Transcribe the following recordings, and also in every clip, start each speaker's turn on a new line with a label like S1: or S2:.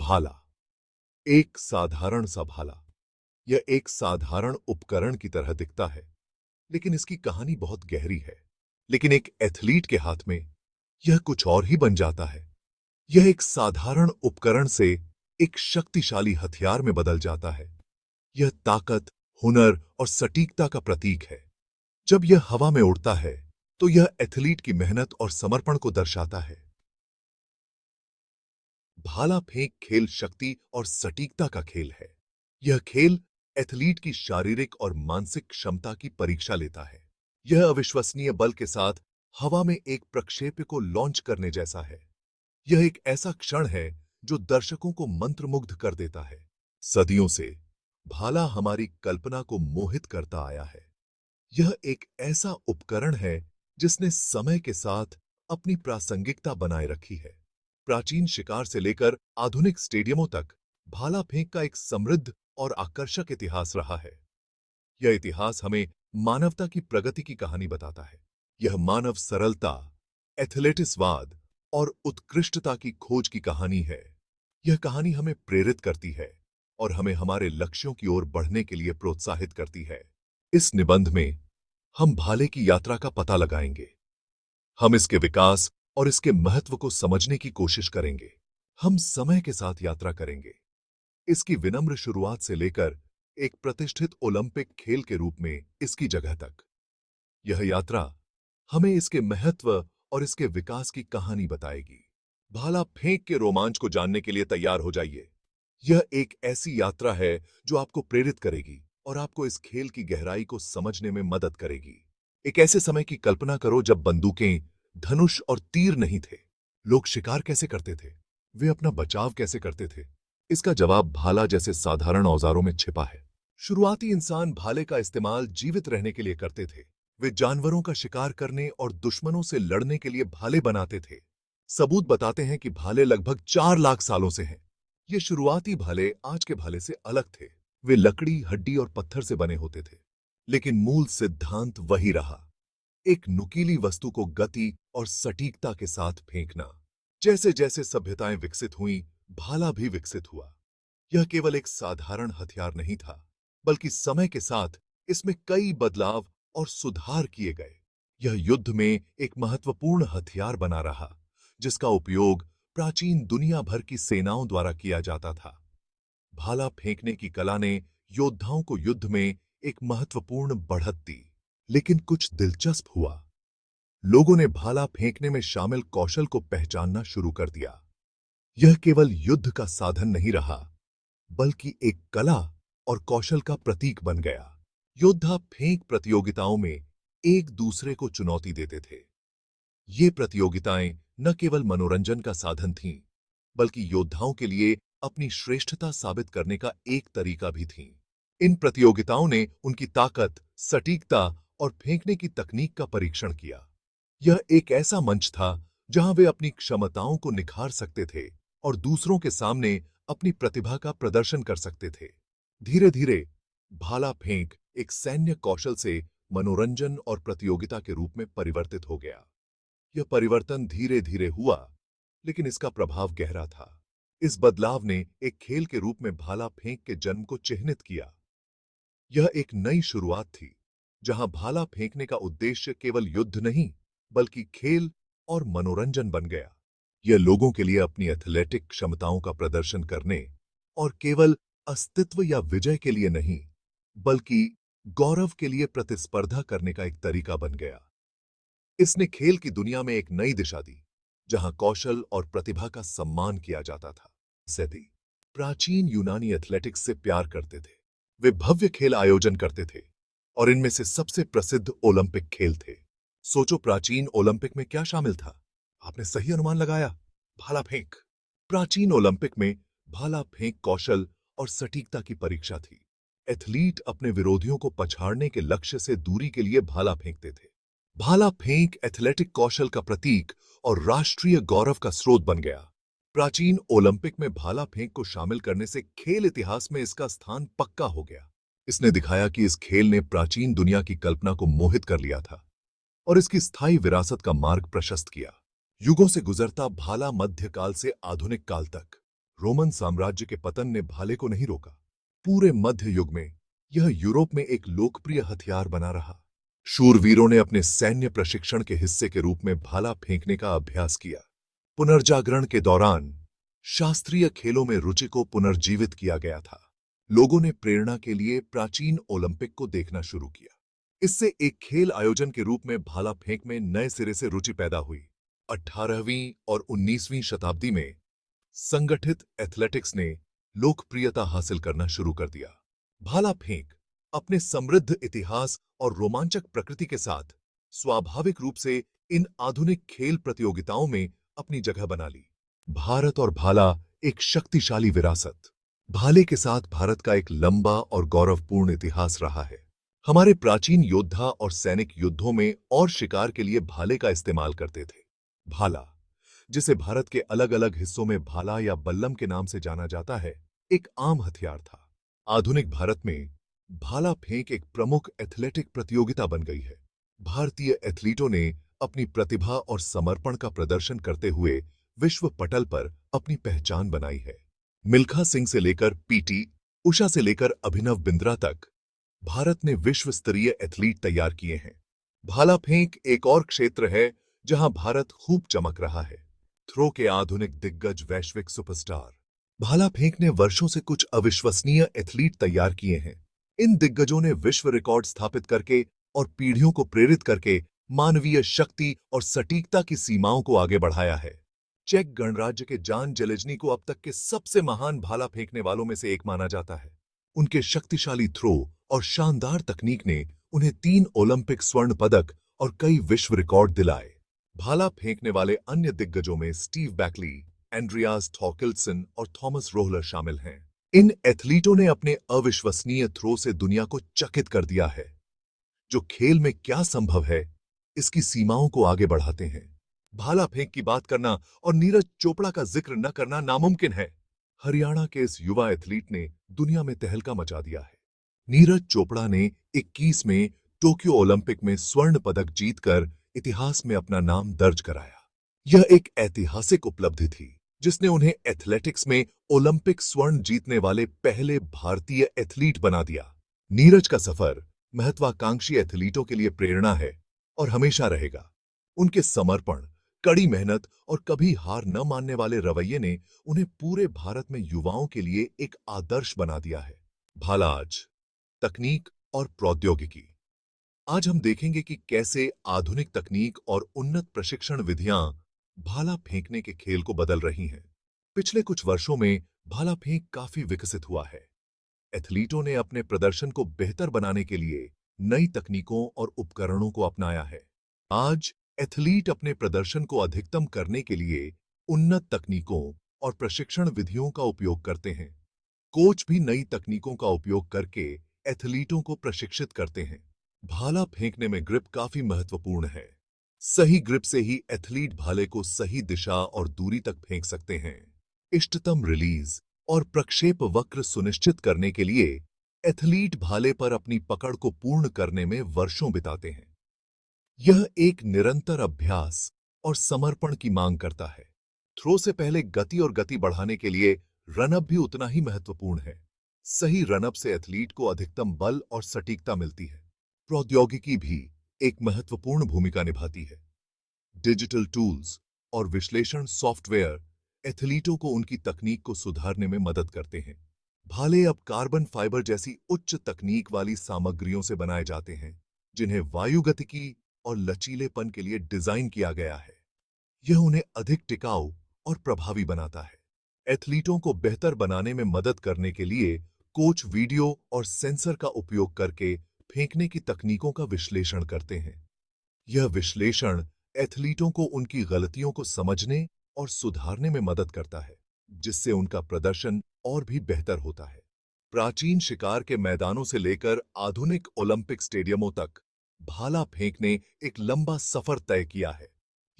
S1: भाला, एक साधारण सा भाला। यह एक साधारण उपकरण की तरह दिखता है, लेकिन इसकी कहानी बहुत गहरी है। लेकिन एक एथलीट के हाथ में यह कुछ और ही बन जाता है। यह एक साधारण उपकरण से एक शक्तिशाली हथियार में बदल जाता है। यह ताकत, हुनर और सटीकता का प्रतीक है। जब यह हवा में उड़ता है, तो यह एथलीट की मेहनत और समर्पण को दर्शाता है। भाला फेंक खेल शक्ति और सटीकता का खेल है। यह खेल एथलीट की शारीरिक और मानसिक क्षमता की परीक्षा लेता है। यह अविश्वसनीय बल के साथ हवा में एक प्रक्षेप्य को लॉन्च करने जैसा है। यह एक ऐसा क्षण है जो दर्शकों को मंत्रमुग्ध कर देता है। सदियों से भाला हमारी कल्पना को मोहित करता आया है। यह एक ऐसा उपकरण है जिसने समय के साथ अपनी प्रासंगिकता बनाए रखी है। प्राचीन शिकार से लेकर आधुनिक स्टेडियमों तक भाला फेंक का एक समृद्ध और आकर्षक इतिहास रहा है। यह इतिहास हमें मानवता की प्रगति की कहानी बताता है। यह मानव सरलता, एथलेटिक्सवाद और उत्कृष्टता की खोज की कहानी है। यह कहानी हमें प्रेरित करती है और हमें हमारे लक्ष्यों की ओर बढ़ने के लिए प्रोत्साहित करती है। इस निबंध में हम भाले की यात्रा का पता लगाएंगे। हम इसके विकास और इसके महत्व को समझने की कोशिश करेंगे। हम समय के साथ यात्रा करेंगे, इसकी विनम्र शुरुआत से लेकर एक प्रतिष्ठित ओलंपिक खेल के रूप में इसकी जगह तक। यह यात्रा हमें इसके महत्व और इसके विकास की कहानी बताएगी। भाला फेंक के रोमांच को जानने के लिए तैयार हो जाइए। यह एक ऐसी यात्रा है जो आपको प्रेरित करेगी और आपको इस खेल की गहराई को समझने में मदद करेगी। एक ऐसे समय की कल्पना करो जब बंदूकें, धनुष और तीर नहीं थे। लोग शिकार कैसे करते थे? वे अपना बचाव कैसे करते थे? इसका जवाब भाला जैसे साधारण औजारों में छिपा है। शुरुआती इंसान भाले का इस्तेमाल जीवित रहने के लिए करते थे। वे जानवरों का शिकार करने और दुश्मनों से लड़ने के लिए भाले बनाते थे। सबूत बताते हैं कि भाले लगभग 4 लाख सालों से हैं। ये शुरुआती भाले आज के भाले से अलग थे। वे लकड़ी, हड्डी और पत्थर से बने होते थे, लेकिन मूल सिद्धांत वही रहा। एक नुकीली वस्तु को गति और सटीकता के साथ फेंकना। जैसे जैसे सभ्यताएं विकसित हुईं, भाला भी विकसित हुआ। यह केवल एक साधारण हथियार नहीं था, बल्कि समय के साथ इसमें कई बदलाव और सुधार किए गए। यह युद्ध में एक महत्वपूर्ण हथियार बना रहा, जिसका उपयोग प्राचीन दुनिया भर की सेनाओं द्वारा किया जाता था। भाला फेंकने की कला ने योद्धाओं को युद्ध में एक महत्वपूर्ण बढ़त दी। लेकिन कुछ दिलचस्प हुआ। लोगों ने भाला फेंकने में शामिल कौशल को पहचानना शुरू कर दिया। यह केवल युद्ध का साधन नहीं रहा, बल्कि एक कला और कौशल का प्रतीक बन गया। योद्धा फेंक प्रतियोगिताओं में एक दूसरे को चुनौती देते थे। ये प्रतियोगिताएं न केवल मनोरंजन का साधन थीं, बल्कि योद्धाओं के लिए अपनी श्रेष्ठता साबित करने का एक तरीका भी थीं। इन प्रतियोगिताओं ने उनकी ताकत, सटीकता और फेंकने की तकनीक का परीक्षण किया। यह एक ऐसा मंच था जहां वे अपनी क्षमताओं को निखार सकते थे और दूसरों के सामने अपनी प्रतिभा का प्रदर्शन कर सकते थे। धीरे धीरे भाला फेंक एक सैन्य कौशल से मनोरंजन और प्रतियोगिता के रूप में परिवर्तित हो गया। यह परिवर्तन धीरे धीरे हुआ, लेकिन इसका प्रभाव गहरा था। इस बदलाव ने एक खेल के रूप में भाला फेंक के जन्म को चिह्नित किया। यह एक नई शुरुआत थी, जहां भाला फेंकने का उद्देश्य केवल युद्ध नहीं, बल्कि खेल और मनोरंजन बन गया। यह लोगों के लिए अपनी एथलेटिक क्षमताओं का प्रदर्शन करने और केवल अस्तित्व या विजय के लिए नहीं, बल्कि गौरव के लिए प्रतिस्पर्धा करने का एक तरीका बन गया। इसने खेल की दुनिया में एक नई दिशा दी, जहां कौशल और प्रतिभा का सम्मान किया जाता था। सैदी प्राचीन यूनानी एथलेटिक्स से प्यार करते थे। वे भव्य खेल आयोजन करते थे और इनमें से सबसे प्रसिद्ध ओलंपिक खेल थे। सोचो, प्राचीन ओलंपिक में क्या शामिल था? आपने सही अनुमान लगाया, भाला फेंक। प्राचीन ओलंपिक में भाला फेंक कौशल और सटीकता की परीक्षा थी। एथलीट अपने विरोधियों को पछाड़ने के लक्ष्य से दूरी के लिए भाला फेंकते थे। भाला फेंक एथलेटिक कौशल का प्रतीक और राष्ट्रीय गौरव का स्रोत बन गया। प्राचीन ओलंपिक में भाला फेंक को शामिल करने से खेल इतिहास में इसका स्थान पक्का हो गया। इसने दिखाया कि इस खेल ने प्राचीन दुनिया की कल्पना को मोहित कर लिया था और इसकी स्थायी विरासत का मार्ग प्रशस्त किया। युगों से गुजरता भाला मध्यकाल से आधुनिक काल तक रोमन साम्राज्य के पतन ने भाले को नहीं रोका। पूरे मध्य युग में यह यूरोप में एक लोकप्रिय हथियार बना रहा। शूरवीरों ने अपने सैन्य प्रशिक्षण के हिस्से के रूप में भाला फेंकने का अभ्यास किया। पुनर्जागरण के दौरान शास्त्रीय खेलों में रुचि को पुनर्जीवित किया गया था। लोगों ने प्रेरणा के लिए प्राचीन ओलंपिक को देखना शुरू किया। इससे एक खेल आयोजन के रूप में भाला फेंक में नए सिरे से रुचि पैदा हुई। 18वीं और 19वीं शताब्दी में संगठित एथलेटिक्स ने लोकप्रियता हासिल करना शुरू कर दिया। भाला फेंक अपने समृद्ध इतिहास और रोमांचक प्रकृति के साथ स्वाभाविक रूप से इन आधुनिक खेल प्रतियोगिताओं में अपनी जगह बना ली। भारत और भाला एक शक्तिशाली विरासत। भाले के साथ भारत का एक लंबा और गौरवपूर्ण इतिहास रहा है। हमारे प्राचीन योद्धा और सैनिक युद्धों में और शिकार के लिए भाले का इस्तेमाल करते थे। भाला, जिसे भारत के अलग अलग हिस्सों में भाला या बल्लम के नाम से जाना जाता है, एक आम हथियार था। आधुनिक भारत में भाला फेंक एक प्रमुख एथलेटिक प्रतियोगिता बन गई है। भारतीय एथलीटों ने अपनी प्रतिभा और समर्पण का प्रदर्शन करते हुए विश्व पटल पर अपनी पहचान बनाई है। मिल्खा सिंह से लेकर पीटी उषा से लेकर अभिनव बिंद्रा तक भारत ने विश्व स्तरीय एथलीट तैयार किए हैं। भाला फेंक एक और क्षेत्र है जहां भारत खूब चमक रहा है। थ्रो के आधुनिक दिग्गज वैश्विक सुपरस्टार। भाला फेंक ने वर्षों से कुछ अविश्वसनीय एथलीट तैयार किए हैं। इन दिग्गजों ने विश्व रिकॉर्ड स्थापित करके और पीढ़ियों को प्रेरित करके मानवीय शक्ति और सटीकता की सीमाओं को आगे बढ़ाया है। चेक गणराज्य के जान जेलेज्नी को अब तक के सबसे महान भाला फेंकने वालों में से एक माना जाता है। उनके शक्तिशाली थ्रो और शानदार तकनीक ने उन्हें 3 ओलंपिक स्वर्ण पदक और कई विश्व रिकॉर्ड दिलाए। भाला फेंकने वाले अन्य दिग्गजों में स्टीव बैकली, एंड्रियास थॉकिल्सन और थॉमस रोहलर शामिल हैं। इन एथलीटों ने अपने अविश्वसनीय थ्रो से दुनिया को चकित कर दिया है, जो खेल में क्या संभव है, इसकी सीमाओं को आगे बढ़ाते हैं। भाला फेंक की बात करना और नीरज चोपड़ा का जिक्र न करना नामुमकिन है। हरियाणा के इस युवा एथलीट ने दुनिया में तहलका मचा दिया है। नीरज चोपड़ा ने 21 में टोक्यो ओलंपिक में स्वर्ण पदक जीतकर इतिहास में अपना नाम दर्ज कराया। यह एक ऐतिहासिक उपलब्धि थी, जिसने उन्हें एथलेटिक्स में ओलंपिक स्वर्ण जीतने वाले पहले भारतीय एथलीट बना दिया। नीरज का सफर महत्वाकांक्षी एथलीटों के लिए प्रेरणा है और हमेशा रहेगा। उनके समर्पण, कड़ी मेहनत और कभी हार न मानने वाले रवैये ने उन्हें पूरे भारत में युवाओं के लिए एक आदर्श बना दिया है। भाला आज तकनीक और प्रौद्योगिकी। आज हम देखेंगे कि कैसे आधुनिक तकनीक और उन्नत प्रशिक्षण विधियां भाला फेंकने के खेल को बदल रही हैं। पिछले कुछ वर्षों में भाला फेंक काफी विकसित हुआ है। एथलीटों ने अपने प्रदर्शन को बेहतर बनाने के लिए नई तकनीकों और उपकरणों को अपनाया है। आज एथलीट अपने प्रदर्शन को अधिकतम करने के लिए उन्नत तकनीकों और प्रशिक्षण विधियों का उपयोग करते हैं। कोच भी नई तकनीकों का उपयोग करके एथलीटों को प्रशिक्षित करते हैं। भाला फेंकने में ग्रिप काफी महत्वपूर्ण है। सही ग्रिप से ही एथलीट भाले को सही दिशा और दूरी तक फेंक सकते हैं। इष्टतम रिलीज और प्रक्षेप वक्र सुनिश्चित करने के लिए एथलीट भाले पर अपनी पकड़ को पूर्ण करने में वर्षों बिताते हैं। यह एक निरंतर अभ्यास और समर्पण की मांग करता है। थ्रो से पहले गति और गति बढ़ाने के लिए रनअप भी उतना ही महत्वपूर्ण है। सही रनअप से एथलीट को अधिकतम बल और सटीकता मिलती है। प्रौद्योगिकी भी एक महत्वपूर्ण भूमिका निभाती है। डिजिटल टूल्स और विश्लेषण सॉफ्टवेयर एथलीटों को उनकी तकनीक को सुधारने में मदद करते हैं। भाले अब कार्बन फाइबर जैसी उच्च तकनीक वाली सामग्रियों से बनाए जाते हैं, जिन्हें वायुगतिकी और लचीलेपन के लिए डिजाइन किया गया है। यह उन्हें अधिक टिकाऊ और प्रभावी बनाता है। एथलीटों को बेहतर बनाने में मदद करने के लिए कोच वीडियो और सेंसर का उपयोग करके फेंकने की तकनीकों का विश्लेषण करते हैं। यह विश्लेषण एथलीटों को उनकी गलतियों को समझने और सुधारने में मदद करता है, जिससे उनका प्रदर्शन और भी बेहतर होता है। प्राचीन शिकार के मैदानों से लेकर आधुनिक ओलंपिक स्टेडियमों तक भाला फेंक ने एक लंबा सफर तय किया है।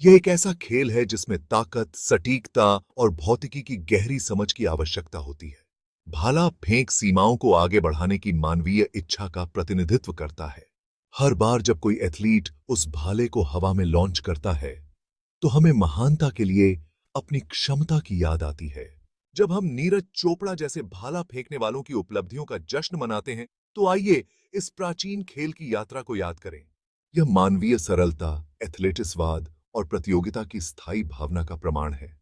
S1: यह एक ऐसा खेल है जिसमें ताकत, सटीकता और भौतिकी की गहरी समझ की आवश्यकता होती है। भाला फेंक सीमाओं को आगे बढ़ाने की मानवीय इच्छा का प्रतिनिधित्व करता है। हर बार जब कोई एथलीट उस भाले को हवा में लॉन्च करता है, तो हमें महानता के लिए अपनी क्षमता की याद आती है। जब हम नीरज चोपड़ा जैसे भाला फेंकने वालों की उपलब्धियों का जश्न मनाते हैं, तो आइए इस प्राचीन खेल की यात्रा को याद करें। यह मानवीय सरलता, एथलेटिक्सवाद और प्रतियोगिता की स्थायी भावना का प्रमाण है।